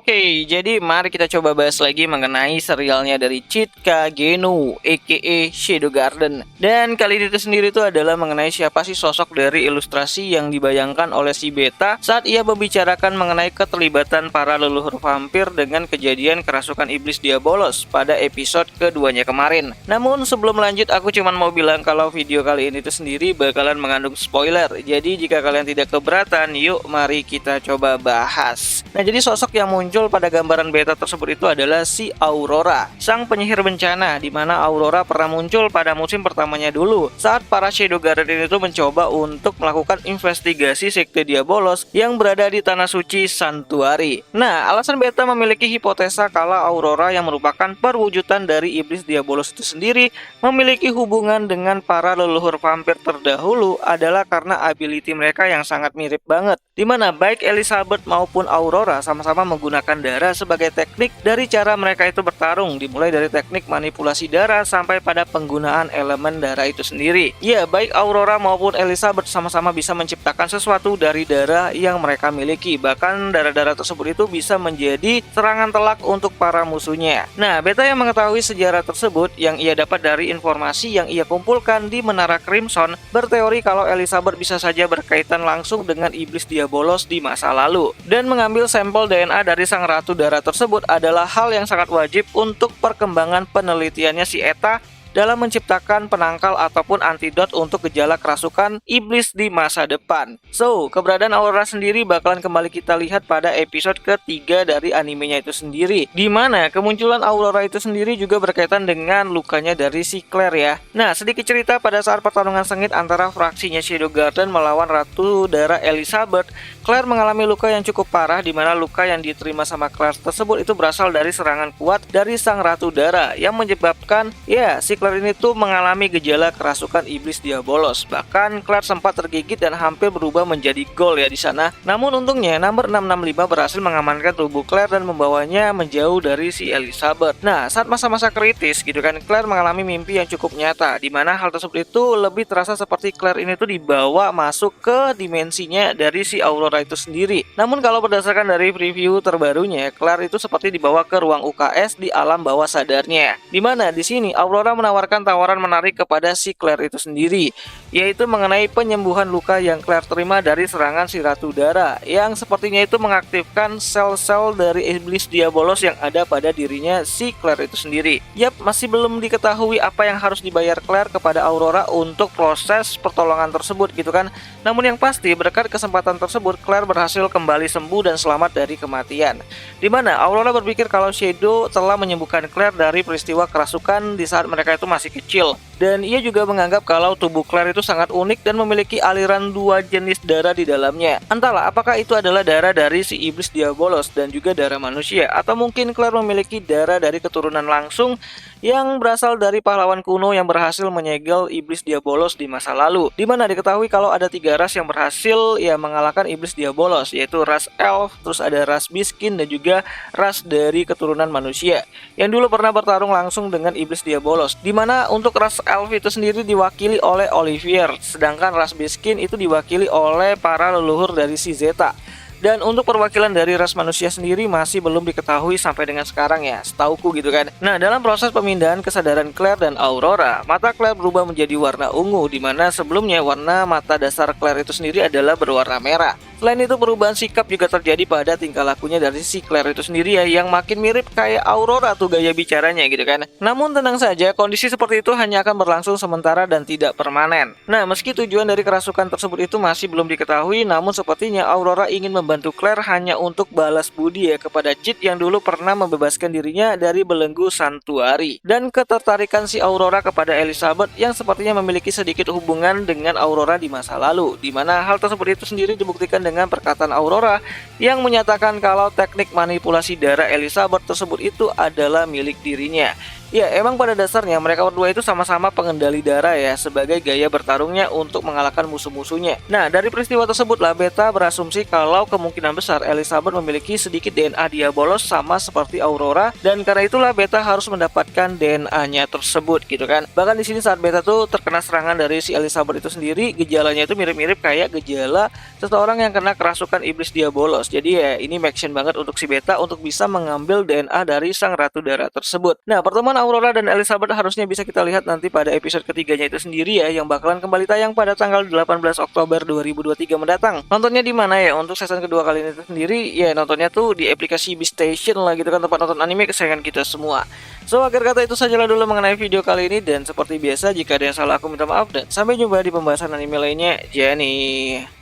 Oke, jadi mari kita coba bahas lagi mengenai serialnya dari Chitka Geno, aka Shadow Garden. Dan kali ini sendiri itu adalah mengenai siapa sih sosok dari ilustrasi yang dibayangkan oleh si Beta saat ia membicarakan mengenai keterlibatan para leluhur vampir dengan kejadian kerasukan iblis Diabolos pada episode keduanya kemarin. Namun sebelum lanjut, aku cuma mau bilang kalau video kali ini itu sendiri bakalan mengandung spoiler. Jadi jika kalian tidak keberatan, yuk mari kita coba bahas. Nah, jadi sosok yang muncul pada gambaran beta tersebut itu adalah si Aurora, sang penyihir bencana, di mana Aurora pernah muncul pada musim pertamanya dulu saat para Shadow Garden itu mencoba untuk melakukan investigasi sekte Diabolos yang berada di tanah suci Santuari. Nah, alasan beta memiliki hipotesa kalau Aurora yang merupakan perwujudan dari iblis Diabolos itu sendiri memiliki hubungan dengan para leluhur vampir terdahulu adalah karena ability mereka yang sangat mirip banget, di mana baik Elizabeth maupun Aurora sama-sama menggunakan darah sebagai teknik dari cara mereka itu bertarung, dimulai dari teknik manipulasi darah sampai pada penggunaan elemen darah itu sendiri. Ya, baik Aurora maupun Elizabeth sama-sama bisa menciptakan sesuatu dari darah yang mereka miliki, bahkan darah-darah tersebut itu bisa menjadi serangan telak untuk para musuhnya. Nah, beta yang mengetahui sejarah tersebut yang ia dapat dari informasi yang ia kumpulkan di Menara Crimson berteori kalau Elizabeth bisa saja berkaitan langsung dengan iblis Diabolos di masa lalu, dan mengambil sampel DNA dari sang ratu darah tersebut adalah hal yang sangat wajib untuk perkembangan penelitiannya si Eta dalam menciptakan penangkal ataupun antidot untuk gejala kerasukan iblis di masa depan. So, keberadaan Aurora sendiri bakalan kembali kita lihat pada episode ketiga dari animenya itu sendiri, di mana kemunculan Aurora itu sendiri juga berkaitan dengan lukanya dari si Claire ya. Nah, sedikit cerita pada saat pertarungan sengit antara fraksinya Shadow Garden melawan Ratu Darah Elizabeth, Claire mengalami luka yang cukup parah, di mana luka yang diterima sama Claire tersebut itu berasal dari serangan kuat dari sang Ratu Darah yang menyebabkan si Claire ini tuh mengalami gejala kerasukan iblis Diabolos. Bahkan Claire sempat tergigit dan hampir berubah menjadi ghoul ya di sana. Namun untungnya nomor 665 berhasil mengamankan tubuh Claire dan membawanya menjauh dari si Elizabeth. Nah, saat masa-masa kritis gitu kan, Claire mengalami mimpi yang cukup nyata, di mana hal tersebut itu lebih terasa seperti Claire ini tuh dibawa masuk ke dimensinya dari si Aurora itu sendiri. Namun kalau berdasarkan dari preview terbarunya, Claire itu seperti dibawa ke ruang UKS di alam bawah sadarnya, di mana di sini Aurora menawarkan tawaran menarik kepada si Claire itu sendiri, yaitu mengenai penyembuhan luka yang Claire terima dari serangan si Ratu Darah yang sepertinya itu mengaktifkan sel-sel dari iblis Diabolos yang ada pada dirinya si Claire itu sendiri. Yap, masih belum diketahui apa yang harus dibayar Claire kepada Aurora untuk proses pertolongan tersebut gitu kan. Namun yang pasti berkat kesempatan tersebut Claire berhasil kembali sembuh dan selamat dari kematian, di mana Aurora berpikir kalau Shadow telah menyembuhkan Claire dari peristiwa kerasukan di saat mereka itu masih kecil. Dan ia juga menganggap kalau tubuh Claire itu sangat unik dan memiliki aliran dua jenis darah di dalamnya. Entahlah apakah itu adalah darah dari si iblis Diabolos dan juga darah manusia, atau mungkin Claire memiliki darah dari keturunan langsung yang berasal dari pahlawan kuno yang berhasil menyegel iblis Diabolos di masa lalu, di mana diketahui kalau ada 3 ras yang berhasil mengalahkan iblis Diabolos, yaitu ras elf, terus ada ras miskin, dan juga ras dari keturunan manusia yang dulu pernah bertarung langsung dengan iblis Diabolos, di mana untuk ras elf itu sendiri diwakili oleh Olivier, sedangkan ras miskin itu diwakili oleh para leluhur dari si Zeta. Dan untuk perwakilan dari ras manusia sendiri masih belum diketahui sampai dengan sekarang ya, setauku gitu kan. Nah, dalam proses pemindahan kesadaran Claire dan Aurora, mata Claire berubah menjadi warna ungu, di mana sebelumnya warna mata dasar Claire itu sendiri adalah berwarna merah. Selain itu, perubahan sikap juga terjadi pada tingkah lakunya dari si Claire itu sendiri ya, yang makin mirip kayak Aurora tuh gaya bicaranya gitu kan. Namun tenang saja, kondisi seperti itu hanya akan berlangsung sementara dan tidak permanen. Nah, meski tujuan dari kerasukan tersebut itu masih belum diketahui, namun sepertinya Aurora ingin membantu Claire hanya untuk balas budi ya kepada Chit yang dulu pernah membebaskan dirinya dari belenggu Santuari. Dan ketertarikan si Aurora kepada Elizabeth yang sepertinya memiliki sedikit hubungan dengan Aurora di masa lalu, di mana hal tersebut itu sendiri dibuktikan dengan perkataan Aurora yang menyatakan kalau teknik manipulasi darah Elizabeth tersebut itu adalah milik dirinya. Ya, emang pada dasarnya mereka berdua itu sama-sama pengendali darah ya, sebagai gaya bertarungnya untuk mengalahkan musuh-musuhnya. Nah, dari peristiwa tersebutlah Beta berasumsi kalau kemungkinan besar Elizabeth memiliki sedikit DNA Diabolos sama seperti Aurora, dan karena itulah Beta harus mendapatkan DNA-nya tersebut gitu kan. Bahkan di sini saat Beta tuh terkena serangan dari si Elizabeth itu sendiri, gejalanya itu mirip-mirip kayak gejala seseorang yang kena kerasukan iblis Diabolos. Jadi ya ini make sense banget untuk si Beta untuk bisa mengambil DNA dari sang Ratu Darah tersebut. Nah, pertemuan Aurora dan Elizabeth harusnya bisa kita lihat nanti pada episode ketiganya itu sendiri ya, yang bakalan kembali tayang pada tanggal 18 Oktober 2023 mendatang. Nontonnya di mana ya untuk season kedua kali ini itu sendiri? Ya nontonnya tuh di aplikasi Beastation lah gitu kan, tempat nonton anime kesayangan kita semua. So akhir kata itu sajalah dulu mengenai video kali ini, dan seperti biasa jika ada yang salah aku minta maaf, dan sampai jumpa di pembahasan anime lainnya. Jenny.